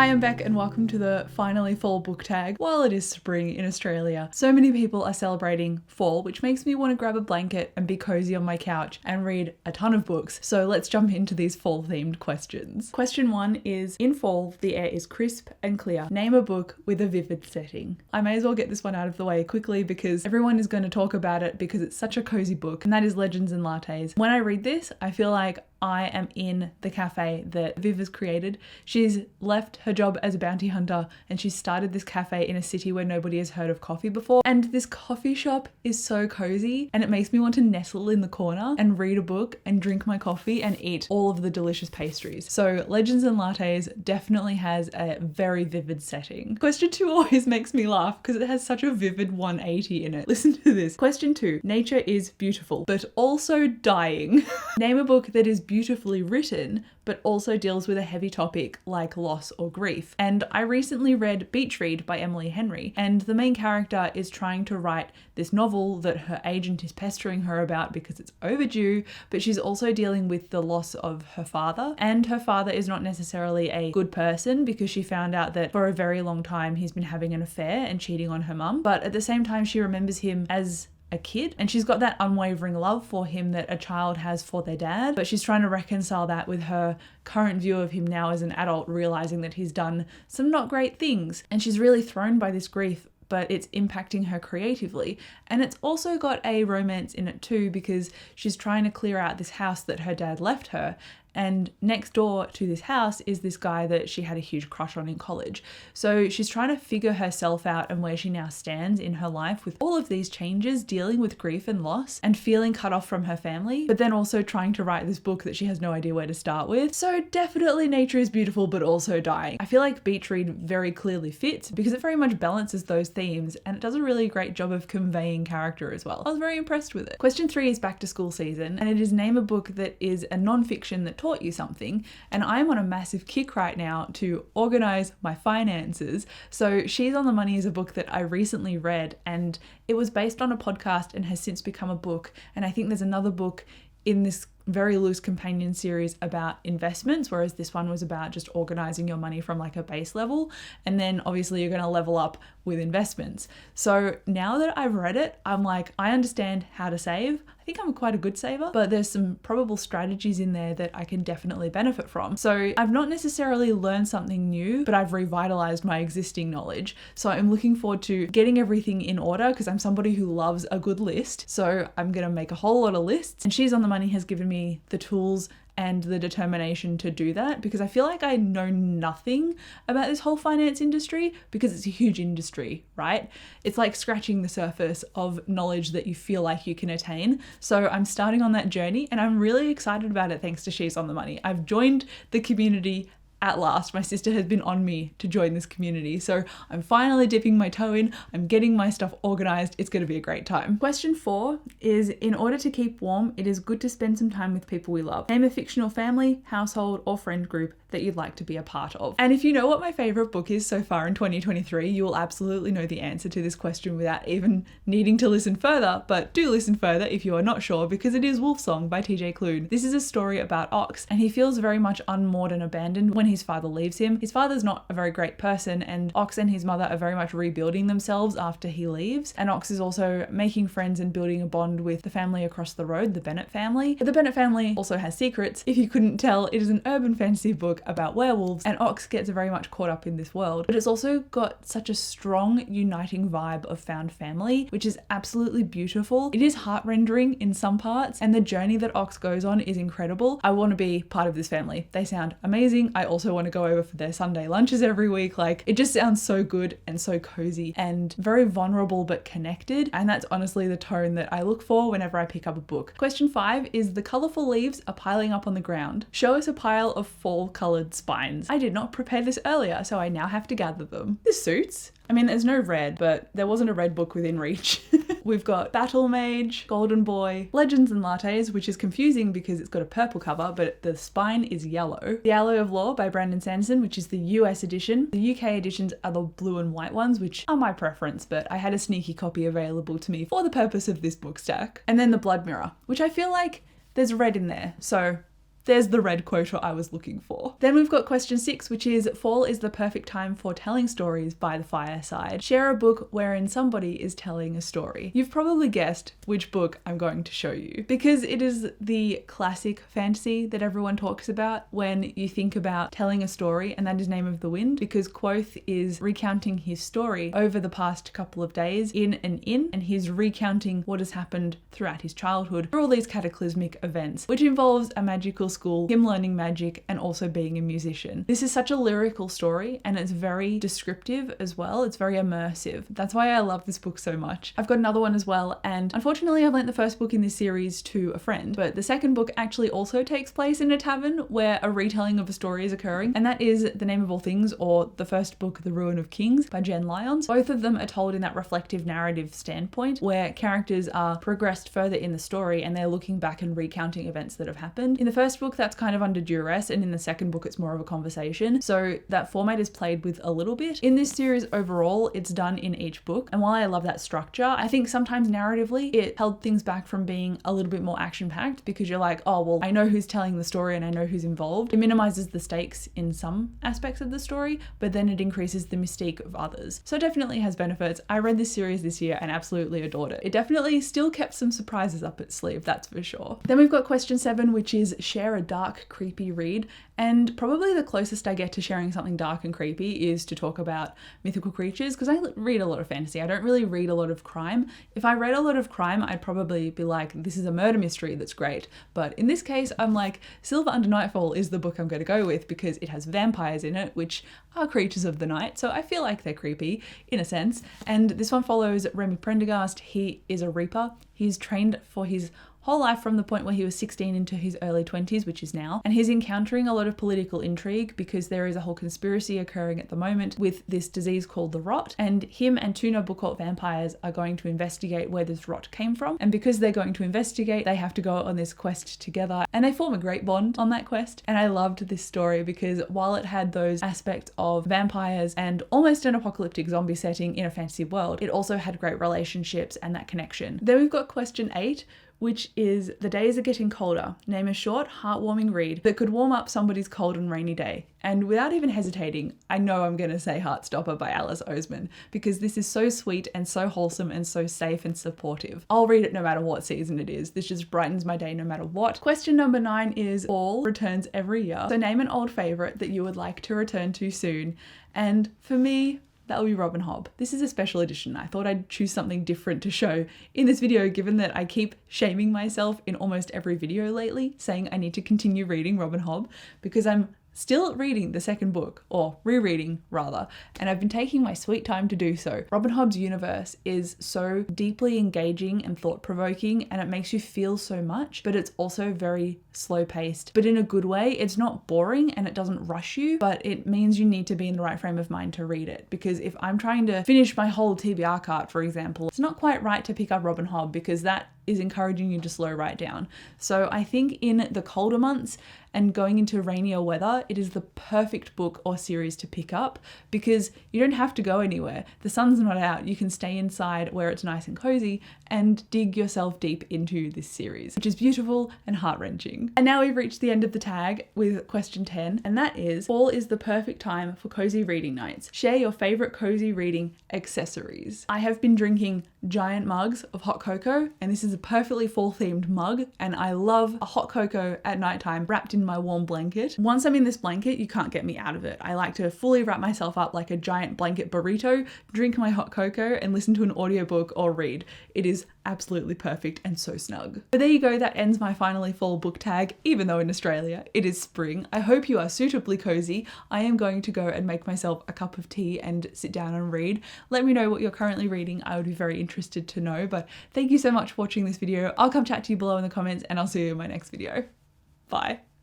Hi, I'm Beck and welcome to the finally fall book tag while it is spring in Australia. So many people are celebrating fall, which makes me want to grab a blanket and be cozy on my couch and read a ton of books. So let's jump into these fall themed questions. Question 1 is, in fall, the air is crisp and clear. Name a book with a vivid setting. I may as well get this one out of the way quickly because everyone is going to talk about it because it's such a cozy book, and that is Legends and Lattes. When I read this, I feel like I am in the cafe that Viv has created. She's left her job as a bounty hunter and she's started this cafe in a city where nobody has heard of coffee before. And this coffee shop is so cozy and it makes me want to nestle in the corner and read a book and drink my coffee and eat all of the delicious pastries. So Legends and Lattes definitely has a very vivid setting. Question 2 always makes me laugh because it has such a vivid 180 in it. Listen to this. Question 2. Nature is beautiful, but also dying. Name a book that is beautifully written, but also deals with a heavy topic like loss or grief. And I recently read Beach Read by Emily Henry, and the main character is trying to write this novel that her agent is pestering her about because it's overdue, but she's also dealing with the loss of her father. And her father is not necessarily a good person because she found out that for a very long time he's been having an affair and cheating on her mum. But at the same time, she remembers him as a kid and she's got that unwavering love for him that a child has for their dad, but she's trying to reconcile that with her current view of him now as an adult, realizing that he's done some not great things, and she's really thrown by this grief, but it's impacting her creatively. And it's also got a romance in it too because she's trying to clear out this house that her dad left her. And next door to this house is this guy that she had a huge crush on in college. So she's trying to figure herself out and where she now stands in her life with all of these changes, dealing with grief and loss and feeling cut off from her family, but then also trying to write this book that she has no idea where to start with. So definitely nature is beautiful, but also dying. I feel like Beach Read very clearly fits because it very much balances those themes and it does a really great job of conveying character as well. I was very impressed with it. Question 3 is back to school season, and it is name a book that is a non-fiction that taught you something. And I'm on a massive kick right now to organize my finances. So She's on the Money is a book that I recently read, and it was based on a podcast and has since become a book. And I think there's another book in this very loose companion series about investments, whereas this one was about just organizing your money from like a base level, and then obviously you're going to level up with investments. So now that I've read it, I'm like, I understand how to save. I think I'm quite a good saver, but there's some probable strategies in there that I can definitely benefit from. So I've not necessarily learned something new, but I've revitalized my existing knowledge. So I'm looking forward to getting everything in order because I'm somebody who loves a good list. So I'm going to make a whole lot of lists, and She's on the Money has given me the tools and the determination to do that because I feel like I know nothing about this whole finance industry because it's a huge industry, right? It's like scratching the surface of knowledge that you feel like you can attain. So I'm starting on that journey and I'm really excited about it thanks to She's on the Money. I've joined the community at last. My sister has been on me to join this community. So I'm finally dipping my toe in. I'm getting my stuff organized. It's going to be a great time. Question 4 is, in order to keep warm, it is good to spend some time with people we love. Name a fictional family, household, or friend group that you'd like to be a part of. And if you know what my favorite book is so far in 2023, you will absolutely know the answer to this question without even needing to listen further, but do listen further if you are not sure because it is Wolfsong by TJ Klune. This is a story about Ox, and he feels very much unmoored and abandoned when his father leaves him. His father's not a very great person, and Ox and his mother are very much rebuilding themselves after he leaves. And Ox is also making friends and building a bond with the family across the road, the Bennett family. But the Bennett family also has secrets. If you couldn't tell, it is an urban fantasy book about werewolves, and Ox gets very much caught up in this world. But it's also got such a strong, uniting vibe of found family, which is absolutely beautiful. It is heart-rendering in some parts, and the journey that Ox goes on is incredible. I want to be part of this family. They sound amazing. I also want to go over for their Sunday lunches every week. Like, it just sounds so good and so cozy and very vulnerable but connected. And that's honestly the tone that I look for whenever I pick up a book. Question 5 is, the colourful leaves are piling up on the ground. Show us a pile of fall coloured spines. I did not prepare this earlier, so I now have to gather them. This suits. I mean, there's no red, but there wasn't a red book within reach. We've got Battle Mage, Golden Boy, Legends and Lattes, which is confusing because it's got a purple cover, but the spine is yellow. The Alloy of Law by Brandon Sanderson, which is the US edition. The UK editions are the blue and white ones, which are my preference, but I had a sneaky copy available to me for the purpose of this book stack. And then the Blood Mirror, which I feel like there's red in there, so There's the red quota I was looking for. Then we've got question 6, which is fall is the perfect time for telling stories by the fireside. Share a book wherein somebody is telling a story. You've probably guessed which book I'm going to show you, because it is the classic fantasy that everyone talks about when you think about telling a story, and that is Name of the Wind, because Quoth is recounting his story over the past couple of days in an inn, and he's recounting what has happened throughout his childhood through all these cataclysmic events, which involves a magical school, him learning magic, and also being a musician. This is such a lyrical story, and it's very descriptive as well. It's very immersive. That's why I love this book so much. I've got another one as well, and unfortunately I've lent the first book in this series to a friend, but the second book actually also takes place in a tavern where a retelling of a story is occurring, and that is The Name of All Things, or the first book, The Ruin of Kings by Jen Lyons. Both of them are told in that reflective narrative standpoint where characters are progressed further in the story and they're looking back and recounting events that have happened. In the first book, that's kind of under duress, and in the second book, it's more of a conversation. So that format is played with a little bit. In this series overall, it's done in each book. And while I love that structure, I think sometimes narratively, it held things back from being a little bit more action-packed, because you're like, oh, well, I know who's telling the story and I know who's involved. It minimizes the stakes in some aspects of the story, but then it increases the mystique of others. So it definitely has benefits. I read this series this year and absolutely adored it. It definitely still kept some surprises up its sleeve, that's for sure. Then we've got question 7, which is share a dark, creepy read. And probably the closest I get to sharing something dark and creepy is to talk about mythical creatures, because I read a lot of fantasy. I don't really read a lot of crime. If I read a lot of crime, I'd probably be like, this is a murder mystery that's great. But in this case, I'm like, Silver Under Nightfall is the book I'm going to go with, because it has vampires in it, which are creatures of the night. So I feel like they're creepy in a sense. And this one follows Remy Prendergast. He is a reaper. He's trained for his whole life from the point where he was 16 into his early 20s, which is now. And he's encountering a lot of political intrigue because there is a whole conspiracy occurring at the moment with this disease called the rot. And him and 2 noble court vampires are going to investigate where this rot came from. And because they're going to investigate, they have to go on this quest together, and they form a great bond on that quest. And I loved this story because while it had those aspects of vampires and almost an apocalyptic zombie setting in a fantasy world, it also had great relationships and that connection. Then we've got question 8, which is The Days Are Getting Colder. Name a short, heartwarming read that could warm up somebody's cold and rainy day. And without even hesitating, I know I'm going to say Heartstopper by Alice Oseman, because this is so sweet and so wholesome and so safe and supportive. I'll read it no matter what season it is. This just brightens my day no matter what. Question number 9 is fall returns every year. So name an old favourite that you would like to return to soon. And for me, that will be Robin Hobb. This is a special edition. I thought I'd choose something different to show in this video, given that I keep shaming myself in almost every video lately, saying I need to continue reading Robin Hobb, because I'm still reading the second book, or rereading rather, and I've been taking my sweet time to do so. Robin Hobb's universe is so deeply engaging and thought-provoking, and it makes you feel so much, but it's also very slow-paced, but in a good way. It's not boring and it doesn't rush you, but it means you need to be in the right frame of mind to read it, because if I'm trying to finish my whole TBR cart, for example, it's not quite right to pick up Robin Hobb, because that is encouraging you to slow right down. So I think in the colder months and going into rainier weather, it is the perfect book or series to pick up, because you don't have to go anywhere. The sun's not out. You can stay inside where it's nice and cozy and dig yourself deep into this series, which is beautiful and heart-wrenching. And now we've reached the end of the tag with question 10, and that is, fall is the perfect time for cozy reading nights. Share your favorite cozy reading accessories. I have been drinking giant mugs of hot cocoa, and this is a perfectly fall-themed mug, and I love a hot cocoa at nighttime wrapped in my warm blanket. Once I'm in this blanket, you can't get me out of it. I like to fully wrap myself up like a giant blanket burrito, drink my hot cocoa, and listen to an audiobook or read. It is absolutely perfect and so snug. But there you go, that ends my finally fall book tag, even though in Australia it is spring. I hope you are suitably cozy. I am going to go and make myself a cup of tea and sit down and read. Let me know what you're currently reading. I would be very interested to know, but thank you so much for watching this video. I'll come chat to you below in the comments, and I'll see you in my next video. Bye.